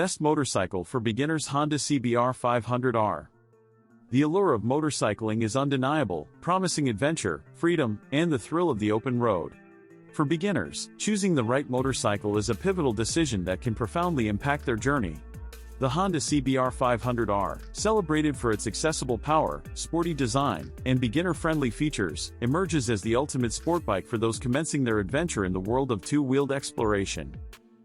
Best motorcycle for beginners: Honda CBR500R. The allure of motorcycling is undeniable, promising adventure, freedom, and the thrill of the open road. For beginners, choosing the right motorcycle is a pivotal decision that can profoundly impact their journey. The Honda CBR500R, celebrated for its accessible power, sporty design, and beginner-friendly features, emerges as the ultimate sport bike for those commencing their adventure in the world of two-wheeled exploration.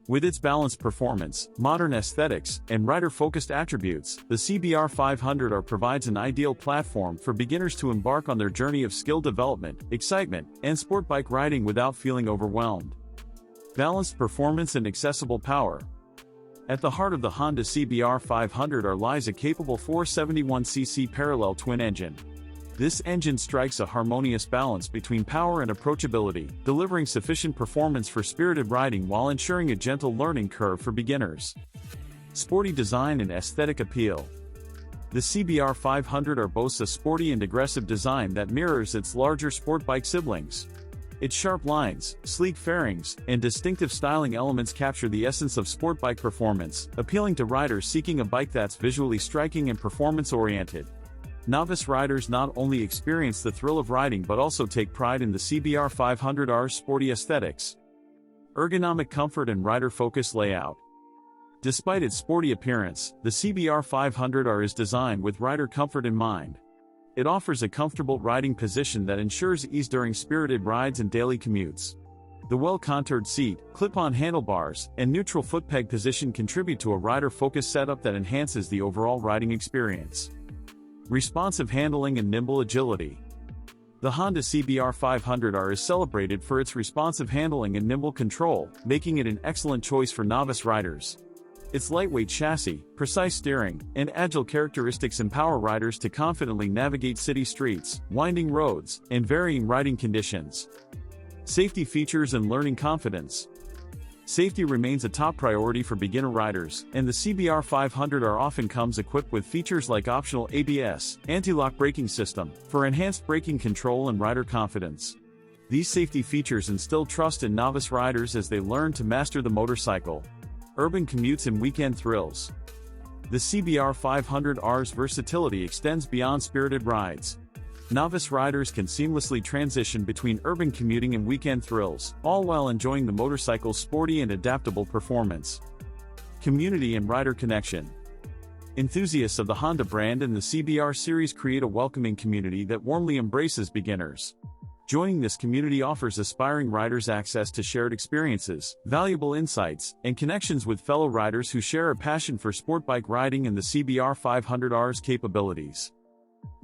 With its balanced performance, modern aesthetics, and rider-focused attributes, the CBR500R provides an ideal platform for beginners to embark on their journey of skill development, excitement, and sport bike riding without feeling overwhelmed. Balanced performance and accessible power. At the heart of the Honda CBR500R lies a capable 471cc parallel twin engine. This engine strikes a harmonious balance between power and approachability, delivering sufficient performance for spirited riding while ensuring a gentle learning curve for beginners. Sporty design and aesthetic appeal. The CBR500R boasts a sporty and aggressive design that mirrors its larger sport bike siblings. Its sharp lines, sleek fairings, and distinctive styling elements capture the essence of sport bike performance, appealing to riders seeking a bike that's visually striking and performance-oriented. Novice riders not only experience the thrill of riding but also take pride in the CBR500R's sporty aesthetics. Ergonomic comfort and rider-focused layout. Despite its sporty appearance, the CBR500R is designed with rider comfort in mind. It offers a comfortable riding position that ensures ease during spirited rides and daily commutes. The well-contoured seat, clip-on handlebars, and neutral foot peg position contribute to a rider-focused setup that enhances the overall riding experience. Responsive handling and nimble agility. The Honda CBR500R is celebrated for its responsive handling and nimble control, making it an excellent choice for novice riders. Its lightweight chassis, precise steering, and agile characteristics empower riders to confidently navigate city streets, winding roads, and varying riding conditions. Safety features and learning confidence. Safety remains a top priority for beginner riders, and the CBR500R often comes equipped with features like optional ABS, anti-lock braking system, for enhanced braking control and rider confidence. These safety features instill trust in novice riders as they learn to master the motorcycle. Urban commutes and weekend thrills. The CBR500R's versatility extends beyond spirited rides. Novice riders can seamlessly transition between urban commuting and weekend thrills, all while enjoying the motorcycle's sporty and adaptable performance. Community and rider connection. Enthusiasts of the Honda brand and the CBR series create a welcoming community that warmly embraces beginners. Joining this community offers aspiring riders access to shared experiences, valuable insights, and connections with fellow riders who share a passion for sport bike riding and the CBR500R's capabilities.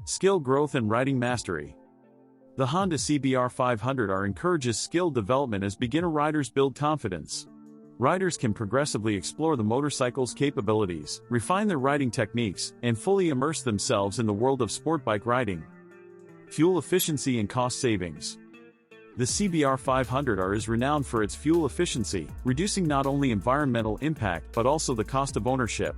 Skill growth and riding mastery. The Honda CBR500R encourages skill development as beginner riders build confidence. Riders can progressively explore the motorcycle's capabilities, refine their riding techniques, and fully immerse themselves in the world of sport bike riding. Fuel efficiency and cost savings. The CBR500R is renowned for its fuel efficiency, reducing not only environmental impact but also the cost of ownership.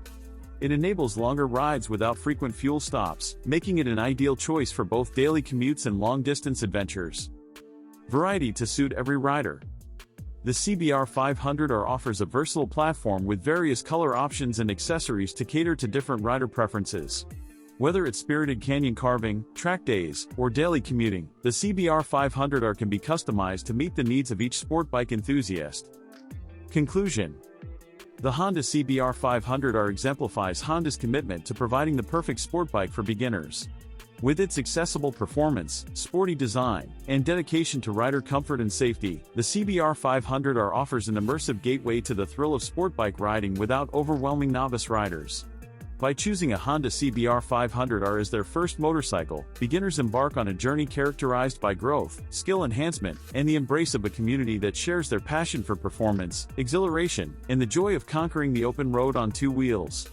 It enables longer rides without frequent fuel stops, making it an ideal choice for both daily commutes and long-distance adventures. Variety to suit every rider. The CBR500R offers a versatile platform with various color options and accessories to cater to different rider preferences. Whether it's spirited canyon carving, track days, or daily commuting, the CBR500R can be customized to meet the needs of each sport bike enthusiast. Conclusion. The Honda CBR500R exemplifies Honda's commitment to providing the perfect sport bike for beginners. With its accessible performance, sporty design, and dedication to rider comfort and safety, the CBR500R offers an immersive gateway to the thrill of sport bike riding without overwhelming novice riders. By choosing a Honda CBR500R as their first motorcycle, beginners embark on a journey characterized by growth, skill enhancement, and the embrace of a community that shares their passion for performance, exhilaration, and the joy of conquering the open road on two wheels.